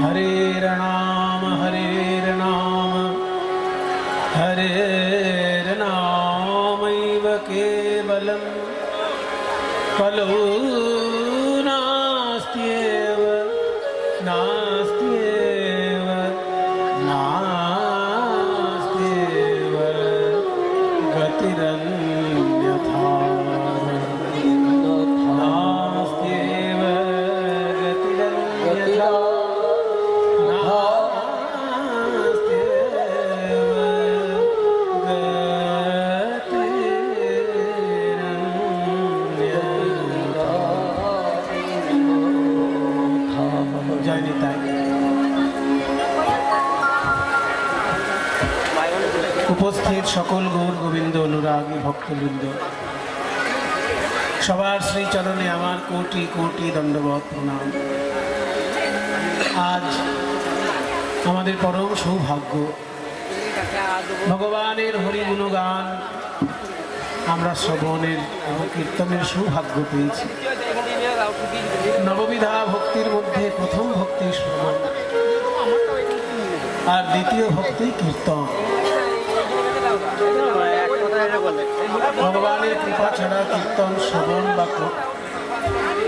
हरेर्नाम हरेर्नामैव केवलं कलौ नास्त्येव नास्त्येव नास्त्येव गतिरन्यथा नास्त्येव गतिरन्यथा উপস্থিত সকল গৌর গোবিন্দ অনুরাগী ভক্তবৃন্দ, সবার শ্রীচরণে আমার কোটি কোটি দণ্ডবত প্রণাম। আজ আমাদের পরম সৌভাগ্য, ভগবানের হরি গুণগান আমরা শ্রবণের এবং কীর্তনের সৌভাগ্য পেয়েছি। নববিধা ভক্তির মধ্যে প্রথম ভক্তি শ্রবণ, আর দ্বিতীয় ভক্তি কীর্তন। ভগবানের কৃপা ছাড়া কীর্তন শ্রবণ বা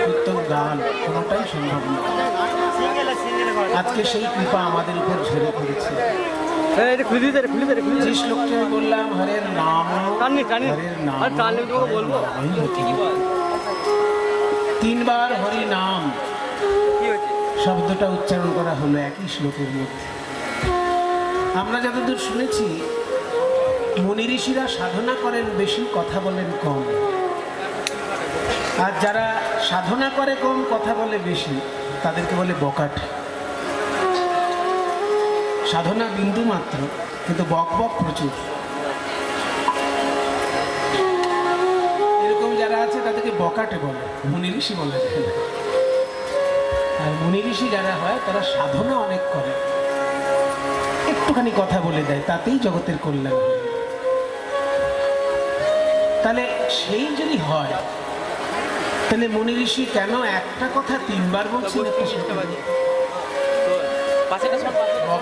কীর্তন গান কোনোটাই সম্ভব নয়। আজকে সেই কৃপা আমাদের উপর ঝরে পড়েছে। যে শ্লোকটি আমি বললাম, হরের নাম হরের নাম, তিনবার হরি নাম শব্দটা উচ্চারণ করা হলো একই শ্লোকের মধ্যে। আমরা যতদূর শুনেছি, মুনি ঋষিরা সাধনা করেন বেশি, কথা বলেন কম। আর যারা সাধনা করে কম, কথা বলে বেশি, তাদেরকে বলে বকাট। সাধনা বিন্দু মাত্র, কিন্তু বক বক প্রচুর। এরকম যারা আছে তাদেরকে বকাটে বলে, মুনি ঋষি বলে। আর মুনি ঋষি যারা হয় তারা সাধনা অনেক করে, একটুখানি কথা বলে দেয়, তাতেই জগতের কল্যাণ হয়। তাহলে সেই যদি হয়, তাহলে মুনি ঋষি কেন একটা কথা তিনবার বলছেন?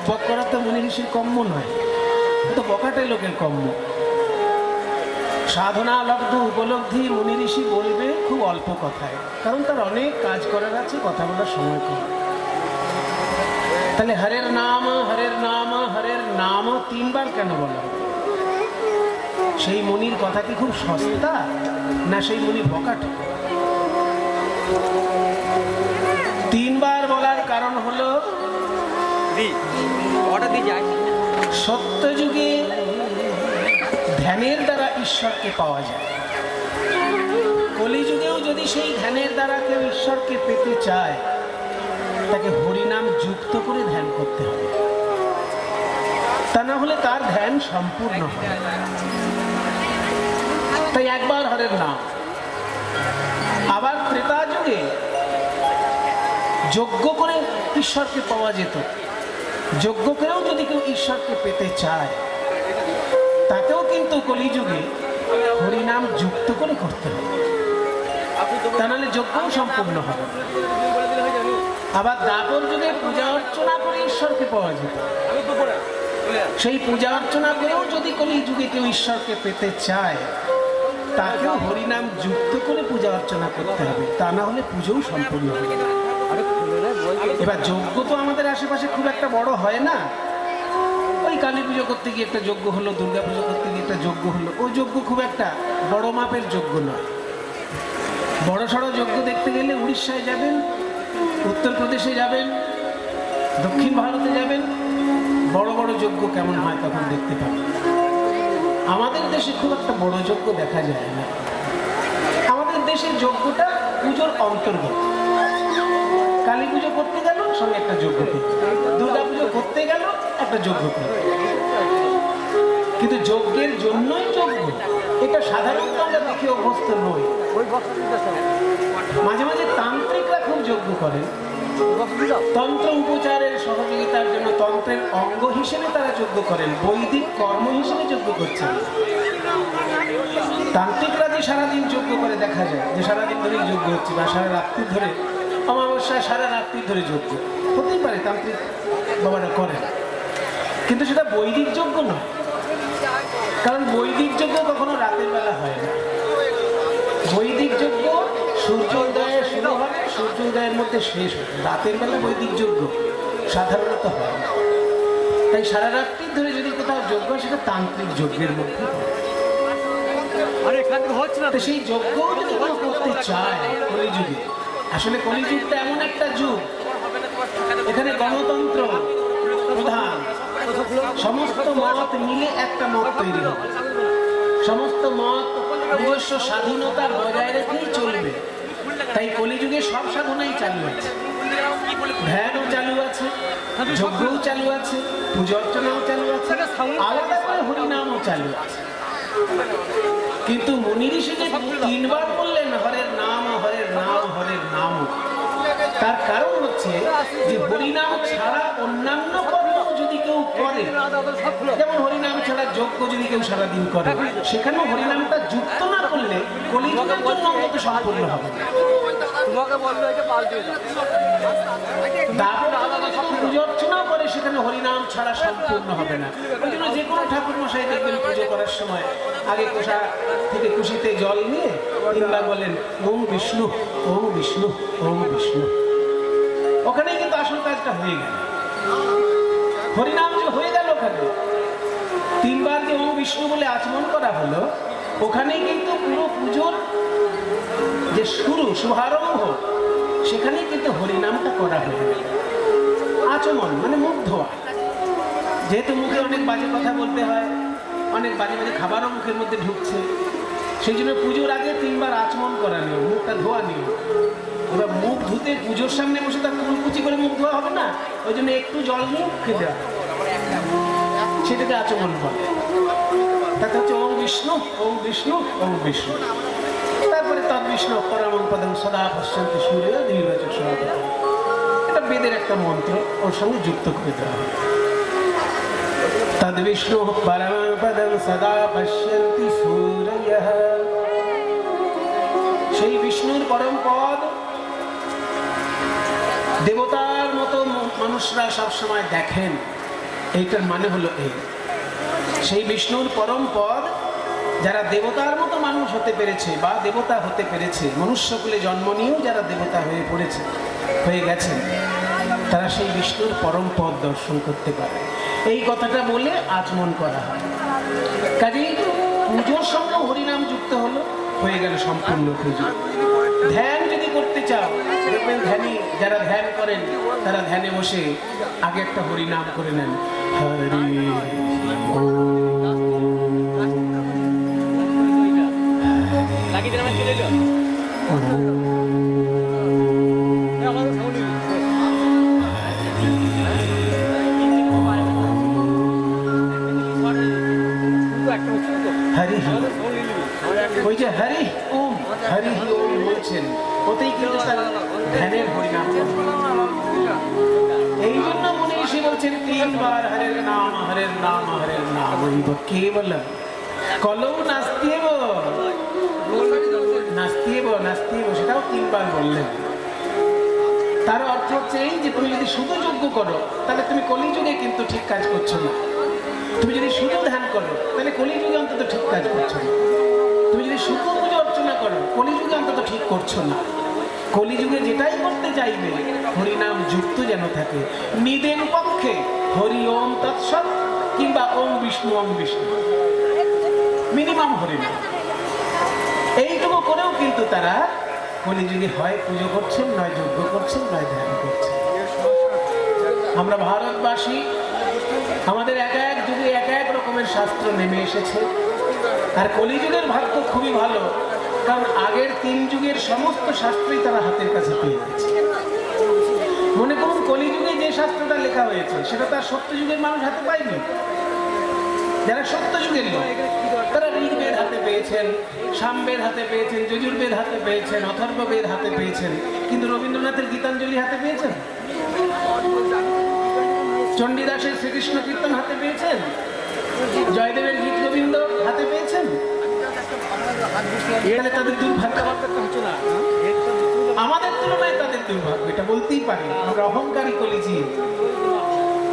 বক করা তো মুনি ঋষির কম্য নয়, তো বকাটে লোকের কম্য। সাধনা লব্ধ উপলব্ধি মুনি ঋষি বলবে খুব অল্প কথায়, কারণ তার অনেক কাজ করার আছে, কথা বলার সময় কম। তাহলে হরের নাম হরের নাম হরের নাম তিনবার কেন বলা? সেই মুনির কথা কি খুব সস্তা, না সেই মুনি বকাট? তিনবার বলার কারণ হলো, সত্যযুগে ধ্যানের দ্বারা ঈশ্বরকে পাওয়া যায়। কলিযুগেও যদি সেই ধ্যানের দ্বারা কেউ ঈশ্বরকে পেতে চায়, তাকে হরিনাম যুক্ত করে ধ্যান করতে হবে, তা না হলে তার ধ্যান সম্পূর্ণ হবে। তাই একবার হরের নাম। আবার ত্রেতা যুগে যজ্ঞ করে ঈশ্বরকে পাওয়া যেত। যজ্ঞ করেও যদি কেউ ঈশ্বরকে পেতে চায়, তাকেও কিন্তু কলিযুগে হরিনাম যুক্ত করে করতে হবে, তা নাহলে যজ্ঞও সম্পূর্ণ হবে। আবার দাপর যুগে পূজা অর্চনা করে ঈশ্বরকে পাওয়া যেত। সেই পূজা অর্চনা করেও যদি কলিযুগে কেউ ঈশ্বরকে পেতে চায়, তাকেও হরিনাম যুক্ত করে পূজা অর্চনা করতে হবে, তা না হলে পুজোও সম্পূর্ণ হবে। এবার যজ্ঞ তো আমাদের আশেপাশে খুব একটা বড় হয় না। ওই কালী পুজো করতে গিয়ে একটা যজ্ঞ হলো, দুর্গা পুজো করতে গিয়ে একটা যজ্ঞ হলো। ওই যজ্ঞ খুব একটা বড় মাপের যজ্ঞ নয়। বড় সড়ো যজ্ঞ দেখতে গেলে উড়িষ্যায় যাবেন, উত্তরপ্রদেশে যাবেন, দক্ষিণ ভারতে যাবেন, বড় বড় যজ্ঞ কেমন হয় তখন দেখতে পাবেন। আমাদের দেশে খুব একটা বড় যজ্ঞ দেখা যায় না। আমাদের দেশের যজ্ঞটা পুজোর অন্তর্গত। কালী পুজো করতে গেল, সঙ্গে একটা যজ্ঞ করতে, দুর্গা পুজো করতে গেল, একটা যজ্ঞ করতে। কিন্তু যজ্ঞের জন্যই যজ্ঞ, এটা সাধারণত আমরা দেখে অভ্যস্ত নই। মাঝে মাঝে তান্ত্রিকরা খুব যজ্ঞ করেন, তন্ত্র উপচারের সহযোগিতার জন্য তন্ত্রের অঙ্গ হিসেবে তারা যজ্ঞ করেন, বৈদিক কর্ম হিসেবে যজ্ঞ করছেন। তান্ত্রিকরা যে সারাদিন যজ্ঞ করে দেখা যায়, যে সারাদিন ধরে যজ্ঞ হচ্ছে, বা সারা রাত্রি ধরে, অমাবস্যায় সারা রাত্রি ধরে যজ্ঞ, হতেই পারে তান্ত্রিক বাবারা করেন, কিন্তু সেটা বৈদিক যজ্ঞ নয়। কারণ বৈদিক যজ্ঞ কখনো রাতের বেলা হয় না। বৈদিক যজ্ঞ সূর্যোদয়ে শুরু হবে, সূর্যোদয়ের মধ্যে শেষ হবে। রাতের বেলা বৈদিক যজ্ঞ সাধারণত হয় না। তাই সারা রাত্রি ধরে যদি কোথাও যজ্ঞ, সেটা তান্ত্রিক যজ্ঞের মধ্যে সেই যজ্ঞ যদি কেউ করতে চায় কলিযুগে, আসলে কলিযুগটা এমন একটা যুগ, এখানে গণতন্ত্র প্রধান, সমস্ত মত মিলে একটা মত তৈরি হবে, সমস্ত মত নিজস্ব স্বাধীনতা বজায় রেখেই চলবে। তাই কলিযুগে সব সাধনাই চালু আছে, ধ্যানও চালু আছে, যজ্ঞও চালু আছে, পূজা অর্চনাও চালু আছে, আলাদা করে হরিনামও চালু আছে। কিন্তু মুনি ঋষি যে 3 বার বললেন হরের নাম হরের নাম হরের নাম, তার কারণ হচ্ছে যে হরিনাম ছাড়া অন্যান্য কর্ম যদি কেউ করে, যেমন হরিনাম ছাড়া যজ্ঞ যদি কেউ সারাদিন করে, সেখানেও হরিনামটা যুক্ত না করলে কলিযুগের জন্য অন্তত সম্পূর্ণ হবে না। পুজো অর্চনা করে সেখানে হরিনাম ছাড়া সম্পূর্ণ হবে না। ওই জন্য যে কোনো ঠাকুর মশাই দেখবেন পুজো করার সময় আগে কোষা থেকে কুশিতে জল নিয়ে 3 বার বলেন ওম বিষ্ণু ওম বিষ্ণু ওম বিষ্ণু। ওখানেই কিন্তু আসল কাজটা হয়ে গেল, হরিনাম যে হয়ে গেল। ওখানে 3 বার যে ওম বিষ্ণু বলে আচমন করা হলো, ওখানেই কিন্তু পুরো পুজোর যে শুভারম্ভ, সেখানেই কিন্তু হরিনামটা করা হয়ে গেল। আচমন মানে মুখ ধোয়া, যেহেতু মুখে অনেক বাজে কথা বলতে হয়, অনেক বাজে বাজে খাবারও মুখের মধ্যে ঢুকছে, সেই জন্য পুজোর আগে 3 বার আচমন করা নিয়ম, মুখটা ধোয়া নিয়ম। এবার মুখ ধুতে পুজোর সামনে বসে তার কুলকুচি করে মুখ ধোয়া হবে না, ওই জন্য একটু জল নিয়ে মুখে দেওয়া, সেটাকে আচমন বলে। তাতে হচ্ছে ওম বিষ্ণু ওম বিষ্ণু ওম বিষ্ণু। তারপরে তদ বিষ্ণু পরমং পদং সদা পশ্যন্তি সূর্য নির্বাচক সমাপতি, এটা বেদের একটা মন্ত্র, ওর সঙ্গে যুক্ত করে দেওয়া হবে। তদ বিষ্ণু পরমং পদং সদা পশ্যন্তি সূর্যঃ, সেই বিষ্ণুর পরম পদ দেবতার মতো মানুষরা সবসময় দেখেন, এইটার মানে হলো এই, সেই বিষ্ণুর পরম পদ যারা দেবতার মতো মানুষ হতে পেরেছে বা দেবতা হতে পেরেছে, মনুষ্যকুলে জন্ম নিয়েও যারা দেবতা হয়ে গেছেন, তারা সেই বিষ্ণুর পরম পদ দর্শন করতে পারে। এই কথাটা বলে আচমন করা হয়। কাজেই পুজোর সঙ্গে হরিনাম যুক্ত হলো, হয়ে গেল সম্পূর্ণ পুজো। ধ্যান যদি করতে চাও, দেখবেন ধ্যানী যারা ধ্যান করেন তারা ধ্যানে বসে আগে একটা হরিনাম করে নেন, হরি হরি ওই যে হরি ওম হরি ওম বলছেন, ওতেই কিন্তু তার ধ্যানের হরিনাম। এই জন্য মুনি ঋষি বলছেন 3 বার হরের নাম হরের নাম হরের নাম কেবলম কলৌ নাস্তিব নাস্তিব নাস্তিব, সেটাও 3 বার বললেন। তার অর্থ হচ্ছে এই যে তুমি যদি শুধু যজ্ঞ করো তাহলে তুমি কলিযুগে কিন্তু ঠিক কাজ করছো না, তুমি যদি শুধু ধ্যান করো তাহলে কলিযুগে অন্তত ঠিক কাজ করছো না, তুমি যদি শুধু পূজা অর্চনা করো কলিযুগে অন্তত ঠিক করছো না। কলিযুগে যেটাই করতে চাইবে হরিনাম যুক্ত যেন থাকে, নিদেন পক্ষে হরি ওম তৎসৎ কিংবা ওম বিষ্ণু মিনিমাম হরিনাম। এইটুকু করেও কিন্তু তারা কলিযুগে হয় পুজো করছেন, নয় যজ্ঞ করছেন, নয় ধ্যান করছেন। আমরা ভারতবাসী, আমাদের এক এক যুগে এক এক রকমের শাস্ত্র নেমে এসেছে। আর কলিযুগের ভাগ্য খুবই ভালো, কারণ আগের 3 যুগের সমস্ত শাস্ত্রই তারা হাতের কাছে পেয়ে গেছে। মনে করুন কলিযুগে যে শাস্ত্রটা লেখা হয়েছে সেটা তার সত্যযুগের মানুষ হাতে পায়নি। যারা সত্যযুগের লোক তারা ঋগ্বেদ হাতে পেয়েছেন, সামবেদ হাতে পেয়েছেন, যজুর্বেদ হাতে পেয়েছেন, অথর্ববেদ হাতে পেয়েছেন, কিন্তু রবীন্দ্রনাথের গীতাঞ্জলি হাতে পেয়েছেন, চণ্ডীদাসের শ্রীকৃষ্ণ কীর্তন হাতে পেয়েছেন, জয়দেবের গীত গোবিন্দ হাতে পেয়েছেন। তাহলে তাদের দুর্ভাগ্য। আমাদের তুলনায় তাদের দুর্ভাগ্য, এটা বলতেই পারি। আমরা অহংকারী কলিজি,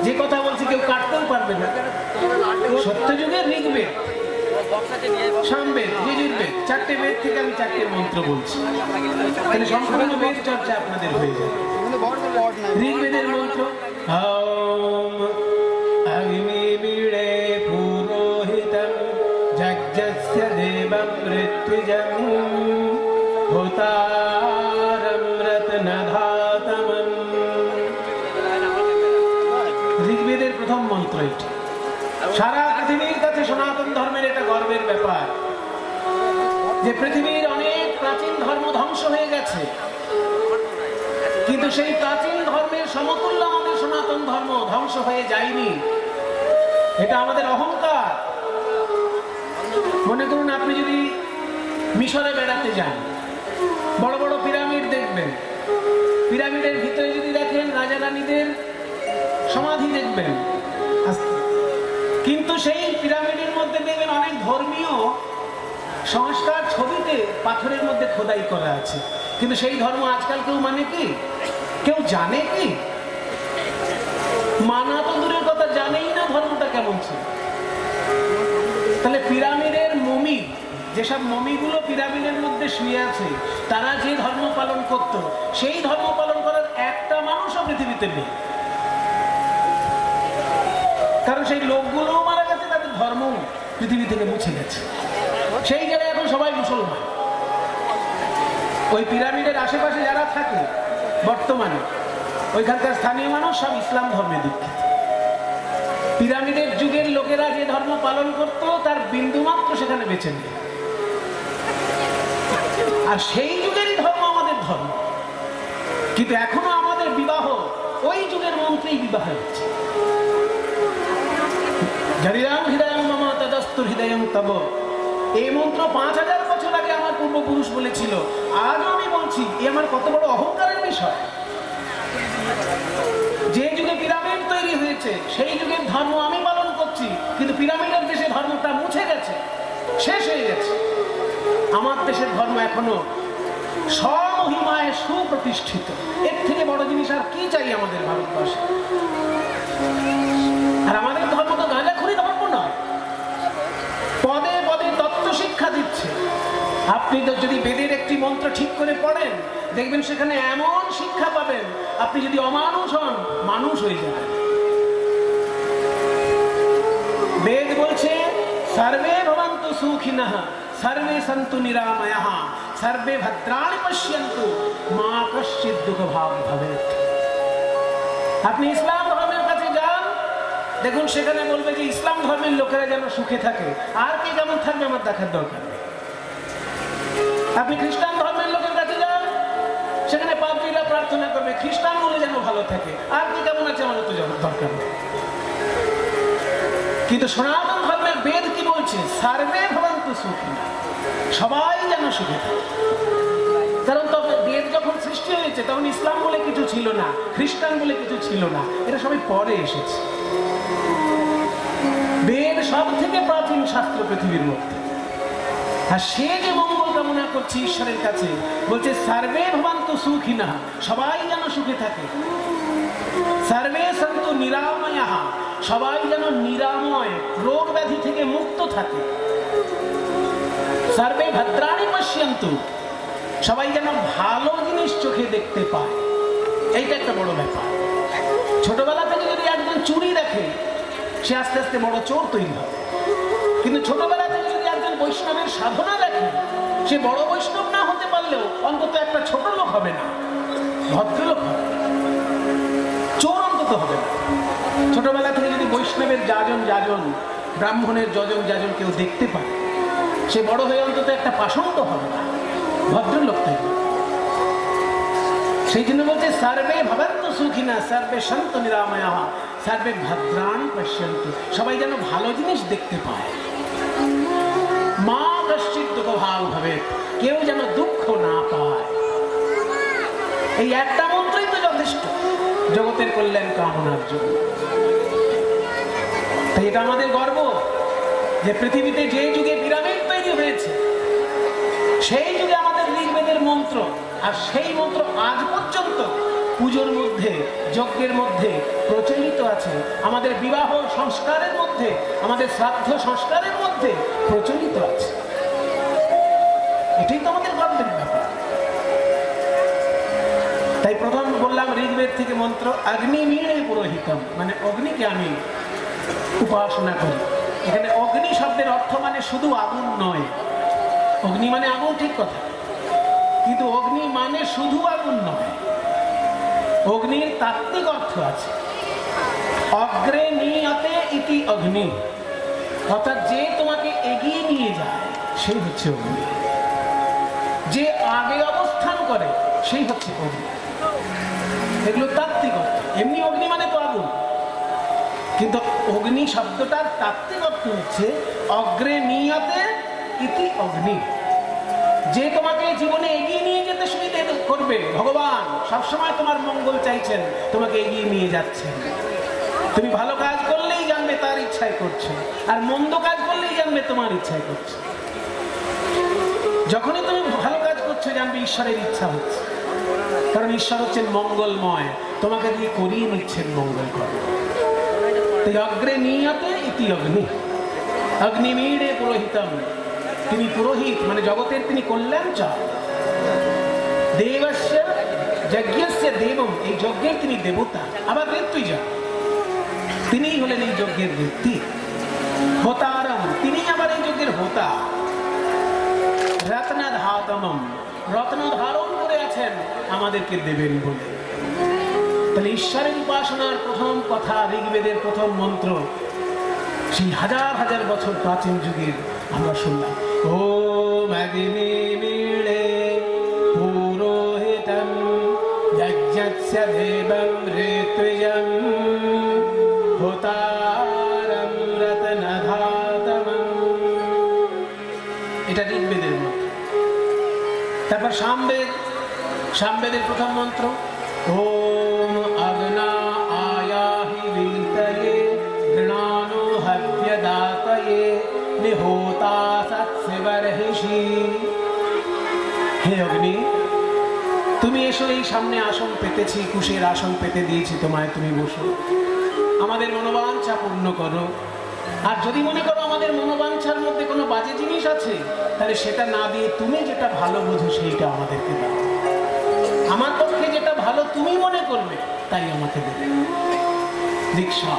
যে কথা বলছি কেউ কাটতেও পারবে না। সত্যযুগের ঋগ্বেদ, সামবেদ, যজুর্বেদ, 4টে বেদ থেকে আমি 4টে মন্ত্র বলছি, তাহলে সম্পূর্ণ বেদ চর্চা আপনাদের হয়ে যাবে। ঋগ্বেদের মন্ত্র ওম অগ্নিমিড়ে পুরোহিতং যজ্ঞস্য দেবং ঋত্বিজং হোতারং রত্নধাতমং। ঋগ্বেদের প্রথম মন্ত্র এটি। সারা পৃথিবীর কাছে সনাতন ধর্মের এটা গর্বের ব্যাপার যে পৃথিবীর অনেক প্রাচীন ধর্ম ধ্বংস হয়ে গেছে, কিন্তু সেই প্রাচীন ধর্মের সমতুল্য আমাদের সনাতন ধর্ম ধ্বংস হয়ে যায়নি। এটা আমাদের অহংকার। মনে করুন আপনি যদি মিশরে বেড়াতে যান, বড় বড় পিরামিড দেখবেন, পিরামিডের ভিতরে যদি দেখেন রাজা রানীদের সমাধি দেখবেন, কিন্তু সেই পিরামিডের মধ্যে দেখবেন অনেক ধর্মীয় সংস্কার ছবিতে পাথরের মধ্যে খোদাই করা আছে, কিন্তু সেই ধর্ম আজকাল কেউ মানে কি, কেউ জানে কি? মানা তো দূরের কথা, জানেই না ধর্মটা কেমন ছিল। তাহলে পিরামিডের মমি, যেসব মমিগুলো পিরামিডের মধ্যে শুয়ে আছে, তারা যে ধর্ম পালন করত, সেই ধর্ম পালন করার একটা মানুষও পৃথিবীতে নেই। কারণ সেই লোকগুলোও মারা গেছে, তাদের ধর্ম পৃথিবী থেকে মুছে গেছে। সেই জায়গায় এখন সবাই মুসলমান। ওই পিরামিডের আশেপাশে যারা থাকে বর্তমানে, ওইখানকার স্থানীয় মানুষ সব ইসলাম ধর্মে দীক্ষিত। পিরামিডের যুগের লোকেরা যে ধর্ম পালন করত, তার বিন্দুমাত্র সেখানে বেঁচে নেই। আর সেই যুগেরই ধর্ম আমাদের ধর্ম, কিন্তু এখনো আমাদের বিবাহ ওই যুগের মন্ত্রেই বিবাহ হচ্ছে। হরিরাম হৃদয়ং মম তদস্তু হৃদয়ং তব, এই মন্ত্র 5000 বছর আগে আমার পূর্বপুরুষ বলেছিল। আজও আমি বলছি, এ আমার কত বড় অহংকারের বিষয়। যে যুগে পিরামিড তৈরি হয়েছে, সেই যুগের ধর্ম আমি পালন করছি, কিন্তু পিরামিডের দেশে ধর্মটা মুছে গেছে, শেষ হয়ে গেছে। আমার দেশের ধর্ম এখনো স্বমহিমায় সুপ্রতিষ্ঠিত। এর থেকে বড় জিনিস আর কি চাই আমাদের ভারতবর্ষে? আর আমাদের ধর্ম তো গাঁজাখুরি ধর্ম নয়, পদে পদে তত্ত্ব শিক্ষা দিচ্ছে। আপনি তো যদি বেদের একটি মন্ত্র ঠিক করে পড়েন, দেখবেন সেখানে এমন শিক্ষা পাবেন, আপনি যদি অমানুষ হন, মানুষ হয়ে যাবেন। বেদ বলছে সর্বে ভবন্তু সুখিনঃ সর্বে সন্তু নিরাময়াঃ সর্বে ভদ্রাণি পশ্যন্তু মা কশ্চিৎ দুঃখভাগ ভবেৎ। আপনি ইসলাম ধর্মের কাছে যান, দেখুন সেখানে বলবে যে ইসলাম ধর্মের লোকেরা যেন সুখে থাকে, আর কে কেমন থাকবে আমার দেখার দরকার নেই। আপনি খ্রিস্টান ধর্মের লোকের কাছে যান, সেখানে পাদ্রীরা প্রার্থনা করবে খ্রিস্টানগুলো যেন ভালো থাকে, আর কি কেমন আছে আমার তো যাওয়ার দরকার নেই। কিন্তু সনাতন ধর্মের বেদ কি বলছে? সর্বে ভবন্তু সুখিনঃ, সবাই যেন সুখে থাকে। কারণ তবে বেদ যখন সৃষ্টি হয়েছে তখন ইসলাম বলে কিছু ছিল না, খ্রিস্টান বলে কিছু ছিল না, এটা সবাই পরে এসেছে। বেদ সব থেকে প্রাচীন শাস্ত্র পৃথিবীর মধ্যে। আর সে যে মঙ্গল কামনা করছে ঈশ্বরের কাছে, বলছে সর্বে ভবন্তু সুখিনঃ, সবাই যেন সুখে থাকে। সর্বে সন্তু নিরাময়াঃ, সবাই যেন নিরাময়, রোগ ব্যাধি থেকে মুক্ত থাকে। সর্বে ভদ্রাণি পশ্যন্তু, সবাই যেন ভালো জিনিস চোখে দেখতে পায়। এইটা একটা বড় ব্যাপার। ছোটবেলা থেকে যদি একজন চুরি দেখে, সে আস্তে আস্তে বড় চোর তৈরি হবে। কিন্তু ছোটবেলা থেকে যদি একজন বৈষ্ণবের সাধনা দেখে, সে বড় বৈষ্ণব না হতে পারলেও অন্তত একটা ছোট লোক হবে না, ভদ্রলোক হবে, চোর অন্তত হবে না। ছোটবেলা থেকে যদি বৈষ্ণবের যাজন ব্রাহ্মণের যাজন কেউ দেখতে পায়, সে বড় হয়ে অন্তত একটা পাষণ্ড হবে না, ভদ্রলোক থাকবে। সেই জন্য বলছে সর্বে ভবন্তু সুখিনঃ সর্বে সন্তু নিরাময়াঃ সর্বে ভদ্রাণি পশ্যন্তু, সবাই যেন ভালো জিনিস দেখতে পায়। মা কশ্চিৎ দুঃখভাগ ভবেৎ, কেউ যেন দুঃখ না পায়। এই একটা মন্ত্রই তো যথেষ্ট জগতের কল্যাণ কামনার জন্য। তাই এটা আমাদের গর্ব যে পৃথিবীতে যে যুগে পিরামিড তৈরি হয়েছে, সেই যুগে আমাদের ঋগ্বেদের মন্ত্র আর সেই মন্ত্র আজ পর্যন্ত পুজোর মধ্যে, যজ্ঞের মধ্যে প্রচলিত আছে, আমাদের বিবাহ সংস্কারের মধ্যে, আমাদের শ্রাদ্ধ সংস্কারের মধ্যে প্রচলিত আছে। এটাই তো আমাদের গর্বের ব্যাপার। তাই প্রথম বললাম ঋগ্বেদ থেকে মন্ত্র, অগ্নিমীড়ে পুরোহিতম, মানে অগ্নিকে আমি উপাসনা করি। এখানে অগ্নি শব্দের অর্থ মানে শুধু আগুন নয়। অগ্নি মানে আগুন, ঠিক কথা, কিন্তু অগ্নি মানে শুধু আগুন নয়, অগ্নির তাত্ত্বিক অর্থ আছে। অগ্রে নিয়তে ইতি অগ্নি, অর্থাৎ যে তোমাকে এগিয়ে নিয়ে যায় সেই হচ্ছে অগ্নি, যে আগে অবস্থান করে সেই হচ্ছে অগ্নি। এগুলো তাত্ত্বিক অর্থ। এমনি অগ্নি মানে তো আগুন, কিন্তু অগ্নি শব্দটার তাত্ত্বিক অর্থ হচ্ছে অগ্রে নিয়তে ইতি অগ্নি, যে তোমাকে জীবনে এগিয়ে নিয়ে যেতে সুবিধা করবে। ভগবান সবসময় তোমার মঙ্গল চাইছেন, তোমাকে এগিয়ে নিয়ে যাচ্ছেন। তুমি ভালো কাজ করলেই জানবে তার ইচ্ছায় করছো, আর মন্দ কাজ করলেই জানবে তোমার ইচ্ছায় করছো। যখনই তুমি ভালো কাজ করছো জানবে ঈশ্বরের ইচ্ছা হচ্ছে, কারণ ঈশ্বর হচ্ছেন মঙ্গলময়, তোমাকে দিয়ে করিয়ে নিচ্ছেন মঙ্গল কর্ম। তাই অগ্রে নিয়তে ইতি অগ্নি, অগ্নিমীড়ে পুরোহিতম, তিনি পুরোহিত মানে জগতের তিনি কল্যাণ চান। দেবস্য যজ্ঞস্য দেবম, এই যজ্ঞের তিনি দেবতা, আবার ঋত্বিজা, তিনিই হলেন এই যজ্ঞের ঋত্বি। হোতারম, তিনি আবার এই যজ্ঞের হোতা। রত্নধাতমম, রত্ন ধারণ করে আছেন আমাদেরকে দেবেন বলে। তাহলে ঈশ্বরের উপাসনার প্রথম কথা, ঋগ্বেদের প্রথম মন্ত্র, সেই হাজার হাজার বছর প্রাচীন যুগের আমরা শুনলাম। ওম অগ্নিমীড়ে পুরোহিতম যজ্ঞস্য দেবম ঋত্বিজম হোতারম রত্নধাতমম। এটা ঋগ্বেদের মন্ত্র। তারপর সামবেদ, সামবেদের প্রথম মন্ত্র ওম অগ্না আয়াহি বিলতয়ে গৃণানো হব্যদাতয়ে নিহোতা সৎসিবর্হিষি। হে অগ্নি, তুমি এসো, এই সামনে আসন পেতেছি, কুশের আসন পেতে দিয়েছি তোমায়, তুমি বসো, আমাদের মনোবাঞ্ছা পূর্ণ করো। আর যদি মনে করো আমাদের মনোবাঞ্ছার মধ্যে কোনো বাজে জিনিস আছে, তাহলে সেটা না দিয়ে তুমি যেটা ভালো বোঝো সেইটা আমাদেরকে দাও। আমার পক্ষে যেটা ভালো তুমি মনে করবে তাই আমাকে দেবে। দীক্ষা,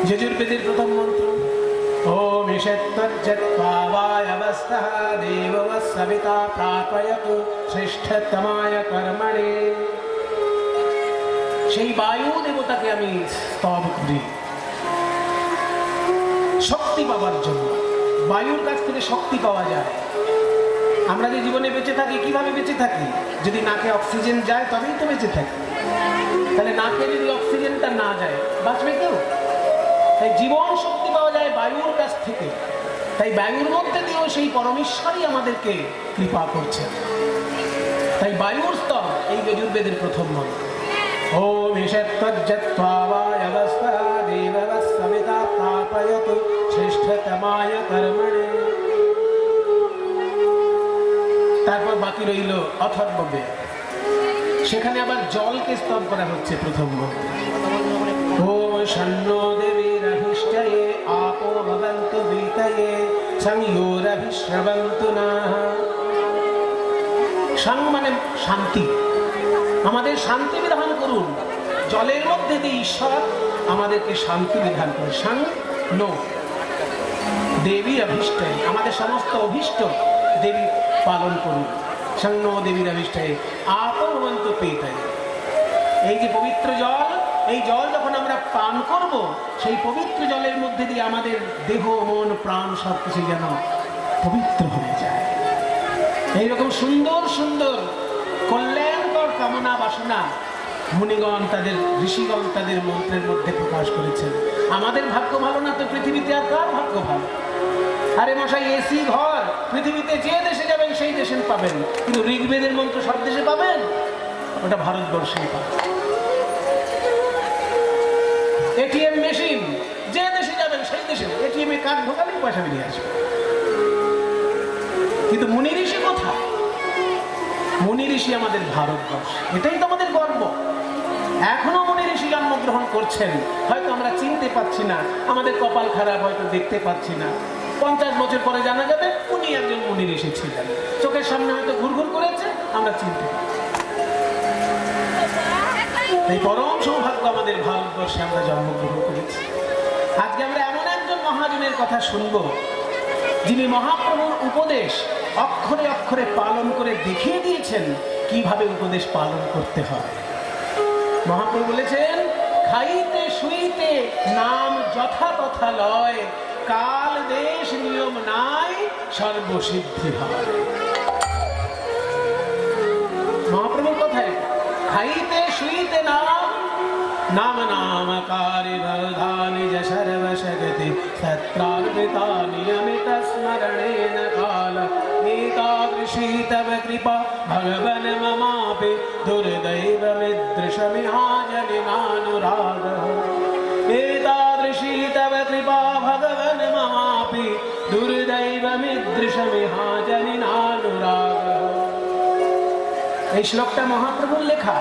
যজুর্বেদের প্রথম মন্ত্র ওম ঈশত্বজ্জত্বাবায়বস্তঃ দেববৎ সবিতা প্রাপয়তু শ্রেষ্ঠতমায় কর্মণে। সেই বায়ু দেবতাকে আমি স্তব করি শক্তি পাওয়ার জন্য। বায়ুর কাছ থেকে শক্তি পাওয়া যায়। আমরা যে জীবনে বেঁচে থাকি, কিভাবে বেঁচে থাকি? যদি নাকে অক্সিজেন যায় তবেই তো বেঁচে থাকি। তাহলে নাকে যদি অক্সিজেনটা না যায় বাঁচবে কেউ? তাই জীবন শক্তি পাওয়া যায় বায়ুর কাছ থেকে। তাই বায়ুর মধ্যে দিয়েও সেই পরমেশ্বরই আমাদেরকে কৃপা করছে। তাই বায়ুর স্তর এই যজুর্বেদের প্রথম মন্ত্র। ওম ঈশত্বজ্জত্বাবায়বস্তঃ দেববৎ সবিতা প্রাপয়তু শ্রেষ্ঠতমায় কর্মণে। তারপর বাকি রইল অথর্ববেদ, সেখানে আবার জলকে স্তব করা হচ্ছে প্রথম মন্ত্রে। ওম শন্নো দেবীরভিষ্টয়ে আপো ভবন্তু বীতয়ে সংয়োরভিশ্রবন্তু নাহ। সং মানে শান্তি, আমাদের শান্তি বিধান করুন। জলের মধ্যে দিয়ে ঈশ্বর আমাদেরকে শান্তি বিধান করে। সং নো দেবী অভিষ্টয়ে, আমাদের সমস্ত অভিষ্ট দেবী পালন করুন। সঙ্গ দেবীর অভিষ্টায় আপরবন্ত পেতায়। এই যে পবিত্র জল, এই জল যখন আমরা পান করব, সেই পবিত্র জলের মধ্যে দিয়ে আমাদের দেহ মন প্রাণ সব কিছু যেন পবিত্র হয়ে যায়। এইরকম সুন্দর সুন্দর কল্যাণকর কামনা বাসনা মুনিগণ তাদের, ঋষিগণ তাদের মন্ত্রের মধ্যে প্রকাশ করেছেন। আমাদের ভাগ্য ভালো না তো পৃথিবীতে আর কার ভাগ্য ভালো? আরে মশাই, এসি ঘর পৃথিবীতে যে দেশে যাবেন সেই দেশে পাবেন, কিন্তু ঋগ্বেদের মন্ত্র সব দেশে পাবেন? ওটা ভারতবর্ষেই পাবেন। এটিএম মেশিন যে দেশে যাবেন সেই দেশে এটিএম এ কার্ড ঢোকালেই পয়সা বেরিয়ে আসবে। কিন্তু মুনি ঋষি কোথায়? মুনি ঋষি আমাদের ভারতবর্ষ, এটাই তো আমাদের গর্ব। এখনো মুনি ঋষি জন্মগ্রহণ করছেন, হয়তো আমরা চিনতে পাচ্ছি না, আমাদের কপাল খারাপ, হয়তো দেখতে পাচ্ছি না। 50 বছর পরে জানা যাবে উনি একজন মুনি ঋষি ছিলেন, চোখের সামনে হয়তো ঘুরঘুর করেছে, আমরা চিনতে পারি। এই পরম সৌভাগ্য আমাদের ভারতবর্ষে আমরা জন্মগ্রহণ করেছি। আজকে আমরা এমন একজন মহাজনের কথা শুনবো, যিনি মহাপ্রভুর উপদেশ অক্ষরে অক্ষরে পালন করে দেখিয়ে দিয়েছেন কিভাবে উপদেশ পালন করতে হয়। মহাপ্রভু বলেছেন, খাইতে শুইতে নাম যথা তথা লয়, কাল দেশ নিয়ম নাই সর্বসিদ্ধি হয়। মহাপ্রভুর কথায় খাইতে শুইতে নাম, নাম নামকারি বরধানি য সর্বশগতি সত্রার্পিতা নিয়মিত স্মরণেন কাল, एतादृशी तव कृपा भगवन् ममापि दुर्दैवमिदृशमिहाजनिनानुरागः, एतादृशी तव कृपा भगवन् ममापि दुर्दैवमिदृशमिहाजनिनानुरागः। এই শ্লোকটা মহাপ্রভুর লেখা।